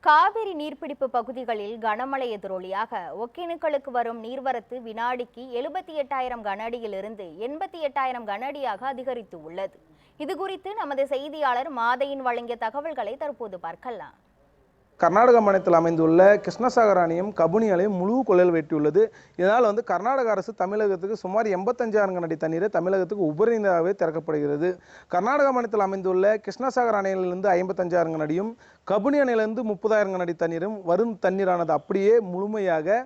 காவிரி நீர்பிடிப்பு பகுதிகளில் கனமழை எதிரொலியாக ஒகேனக்கலுக்கு வரும் நீர்வரத்து வினாடிக்கு 78,000 கன அடியிலிருந்து 88,000 கன அடியாக அதிகரித்து உள்ளது. இதுகுறித்து நமது செய்தியாளர் மாதையின் வழங்கிய தகவல்களை தற்போது பார்க்கலாம். கர்நாடக மாநிலத்தில் அமைந்துள்ள கிருஷ்ணசாகர் அணையும் கபினி அணையும் முழு கொள்ளல் வெட்டியுள்ளது. இதனால் கர்நாடக அரசு தமிழகத்துக்கு சுமார் 85,000 கன அடி தண்ணீரை தமிழகத்துக்கு உபரி நீராகவே திறக்கப்படுகிறது. கர்நாடக மாநிலத்தில் அமைந்துள்ள கிருஷ்ணசாகர் அணையிலிருந்து 55,000 கன அடியும் கபினி அணையிலிருந்து 30,000 கன அடி தண்ணீரும் வரும் தண்ணீரானது அப்படியே முழுமையாக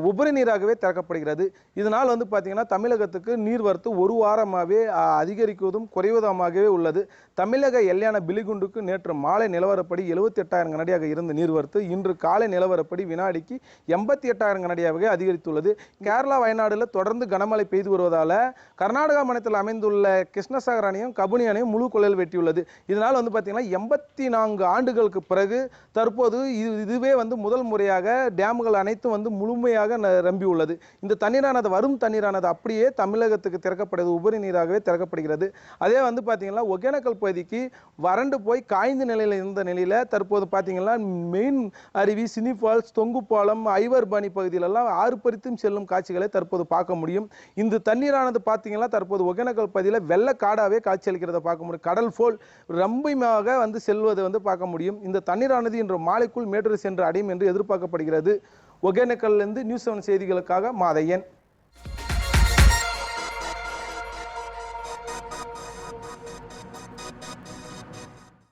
உபரி நீராகவே திறக்கப்படுகிறது. இதனால் பார்த்தீங்கன்னா தமிழகத்துக்கு நீர்வரத்து ஒரு வாரமாகவே அதிகரிக்குவதும் குறைவதுமாகவே உள்ளது. தமிழக எல்லையான பிலிகுண்டுக்கு நேற்று மாலை நிலவரப்படி 78,000 கன அடியாக இருந்த நீர்வரத்து இன்று காலை நிலவரப்படி வினாடிக்கு 88,000 கன அடியாகவே அதிகரித்துள்ளது. கேரளா வயநாடுல தொடர்ந்து கனமழை பெய்து வருவதால் கர்நாடகா மாநிலத்தில் அமைந்துள்ள கிருஷ்ணசாகர் அணையும் கபினி அணையும் முழு கொள்ளல் வெட்டியுள்ளது. இதனால் பார்த்தீங்கன்னா 84 ஆண்டுகளுக்கு பிறகு தற்போது இதுவே முதல் முறையாக டேம்கள் அனைத்தும் முழுமையாக நம்பியுள்ளது. இந்த தண்ணீரானது வரும் தண்ணீரானது அப்படியே தமிழகத்துக்கு திறக்கப்படுது, உபரி நீராகவே திறக்கப்படுகிறது. அதே பார்த்தீங்கன்னா ஒகேனக்கல் பகுதிக்கு வறண்டு போய் காய்ந்த நிலையில் இருந்த நிலையில் தற்போது பார்த்தீங்கன்னா மெயின் அருவி, சினி ஃபால்ஸ், தொங்கு பாலம், ஐவர்பாணி பகுதியிலெல்லாம் ஆர்ப்பரித்தும் செல்லும் காட்சிகளை தற்போது பார்க்க முடியும். இந்த தண்ணீரானது பார்த்தீங்கன்னா தற்போது ஒகேனக்கல் பகுதியில் வெள்ளக்காடாவே காட்சியளிக்கிறத பார்க்க முடியும். கடல் போல் ரொம்பமாக செல்வதை பார்க்க முடியும். இந்த தண்ணீரானது இன்று மாலைக்குள் மேட்டூர் சென்று அடையும் என்று எதிர்பார்க்கப்படுகிறது. ஒகேனக்கல்லிருந்து நியூஸ் 7 செய்திகளுக்காக மாதையன்.